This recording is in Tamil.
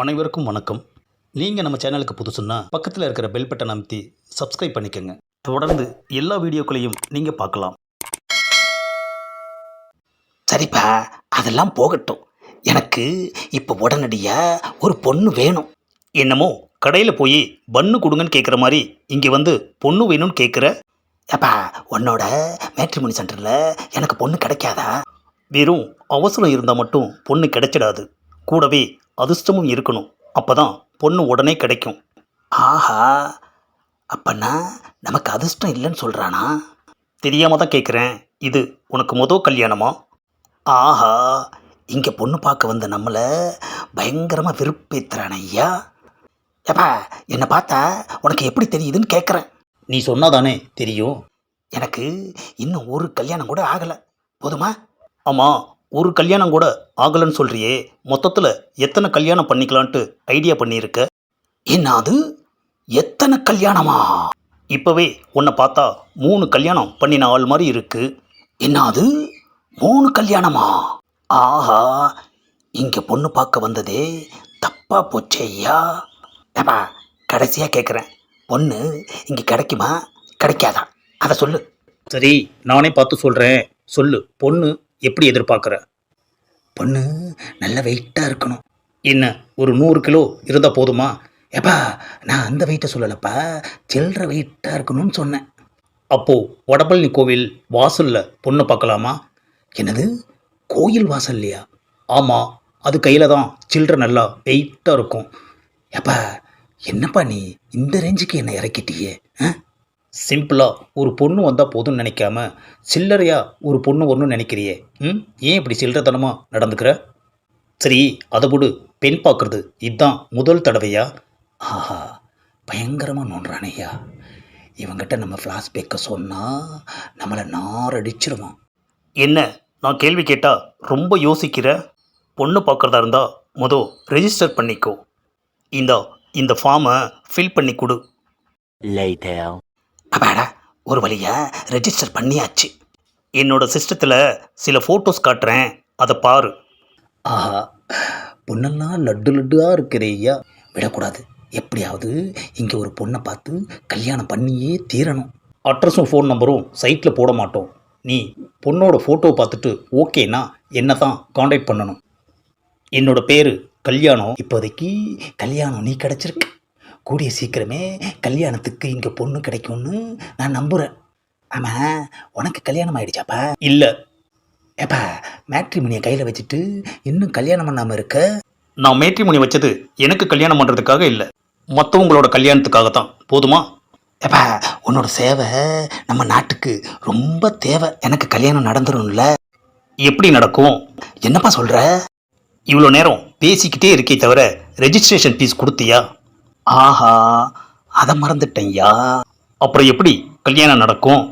அனைவருக்கும் வணக்கம். நீங்கள் நம்ம சேனலுக்கு புதுசுன்னா பக்கத்தில் இருக்கிற பெல் பட்டன் அமைத்தி சப்ஸ்கிரைப் பண்ணிக்கோங்க. தொடர்ந்து எல்லா வீடியோக்களையும் நீங்கள் பார்க்கலாம். சரிப்பா, அதெல்லாம் போகட்டும். எனக்கு இப்போ உடனடியாக ஒரு பொண்ணு வேணும். என்னமோ கடையில் போய் பன்னு கொடுங்கன்னு கேட்குற மாதிரி இங்கே வந்து பொண்ணு வேணும்னு கேட்குற. ஏப்பா, உன்னோட மேட்ரிமோனி சென்டரில் எனக்கு பொண்ணு கிடைக்காதா? வெறும் அவசரம் இருந்தால் மட்டும் பொண்ணு கிடைச்சிடாது. கூடவே அதிர்ஷ்டமும் இருக்கணும். அப்போ தான் பொண்ணு உடனே கிடைக்கும். ஆஹா, அப்பன்னா நமக்கு அதிர்ஷ்டம் இல்லைன்னு சொல்கிறானா? தெரியாமல் தான் கேட்குறேன். இது உனக்கு மொதல் கல்யாணமா? ஆஹா, இங்கே பொண்ணு பார்க்க வந்த நம்மளை பயங்கரமாக விருப்பேத்துறான ஐயா. ஏப்பா, என்னை பார்த்தா உனக்கு எப்படி தெரியுதுன்னு கேட்குறேன். நீ சொன்னாதானே தெரியும். எனக்கு இன்னும் ஒரு கல்யாணம் கூட ஆகலை. போதுமா? ஆமாம், ஒரு கல்யாணம் கூட ஆகலைன்னு சொல்கிறியே. மொத்தத்தில் எத்தனை கல்யாணம் பண்ணிக்கலான்ட்டு ஐடியா பண்ணியிருக்க? என்னது, எத்தனை கல்யாணமா? இப்போவே உன்னை பார்த்தா 3 கல்யாணம் பண்ணின ஆள் மாதிரி இருக்கு. என்னது, 3 கல்யாணமா? ஆஹா, இங்கே பொண்ணு பார்க்க வந்ததே தப்பா போச்சே ஐயா. ஏப்பா, கடைசியாக கேட்குறேன், பொண்ணு இங்கே கிடைக்குமா கிடைக்காதா? அதை சொல்லு. சரி, நானே பார்த்து சொல்கிறேன். சொல்லு, பொண்ணு எப்படி எதிர்பார்க்குற? பொண்ணு நல்ல வெயிட்டாக இருக்கணும். என்ன, ஒரு 100 கிலோ இருந்தால் போதுமா? ஏப்பா, நான் அந்த வெயிட்டை சொல்லலப்பா, சில்லற வெயிட்டாக இருக்கணும்னு சொன்னேன். அப்போது வடபழனி கோவில் வாசலில் பொண்ணு பார்க்கலாமா? என்னது, கோயில் வாசல்லையா? ஆமாம், அது கையில் தான் சில்லற நல்லா வெயிட்டாக இருக்கும். ஏப்பா, என்னப்பா நீ இந்த ரேஞ்சுக்கு என்னை இறக்கிட்டியே? சிம்பிளாக ஒரு பொண்ணு வந்தால் போதும்னு நினைக்காம சில்லறையாக ஒரு பொண்ணு வரணும்னு நினைக்கிறியே. ஏன் இப்படி சில்லறத்தனமாக நடந்துக்கிற? சரி, அதை விடு. பெண் பார்க்குறது இதுதான் முதல் தடவையா? ஆஹா, பயங்கரமாக நோண்டுறானே ஐயா. இவங்கிட்ட நம்ம ஃப்ளாஷ்பேக்கை சொன்னால் நம்மளை நாரடிச்சிருவான். என்ன, நான் கேள்வி கேட்டால் ரொம்ப யோசிக்கிற? பொண்ணு பார்க்குறதா இருந்தால் ரெஜிஸ்டர் பண்ணிக்கோ. இந்த ஃபார்மை ஃபில் பண்ணி கொடு. அப்பாடா, ஒரு வழியா ரெஜிஸ்டர் பண்ணியாச்சு. என்னோட சிஸ்டத்தில் சில ஃபோட்டோஸ் காட்டுறேன், அதை பாரு. ஆஹா, பொண்ணெல்லாம் லட்டு லட்டுவாக இருக்கிறே ஐயா. விடக்கூடாது, எப்படியாவது இங்கே ஒரு பொண்ணை பார்த்து கல்யாணம் பண்ணியே தீரணும். அட்ரஸும் ஃபோன் நம்பரும் சைட்டில் போட மாட்டோம். நீ பொண்ணோட ஃபோட்டோவை பார்த்துட்டு ஓகேனா என்ன தான் காண்டாக்ட் பண்ணணும். என்னோட பேர் கல்யாணம். இப்போதைக்கு கல்யாணம் நீ கிடச்சிருக்கு. கூடிய சீக்கிரமே கல்யாணத்துக்கு இங்கே பொண்ணு கிடைக்கும்னு நான் நம்புகிறேன். ஆமாம், உனக்கு கல்யாணம் ஆகிடுச்சாப்பா? இல்லை. ஏப்பா, மேட்ரிமோனியை கையில் வச்சுட்டு இன்னும் கல்யாணம் பண்ணாமல் இருக்க? நான் மேட்ரிமோனி வச்சது எனக்கு கல்யாணம் பண்ணுறதுக்காக இல்லை, மற்றவங்களோட கல்யாணத்துக்காக தான். போதுமா? ஏப்பா, உன்னோட சேவை நம்ம நாட்டுக்கு ரொம்ப தேவை. எனக்கு கல்யாணம் நடந்துரும்ல? எப்படி நடக்கும்? என்னப்பா சொல்கிற? இவ்வளோ நேரம் பேசிக்கிட்டே இருக்கே தவிர ரெஜிஸ்ட்ரேஷன் ஃபீஸ் கொடுத்தியா? ஆஹா, அதை மறந்துட்டேன்யா. அப்புறம் எப்படி கல்யாணம் நடக்கும்?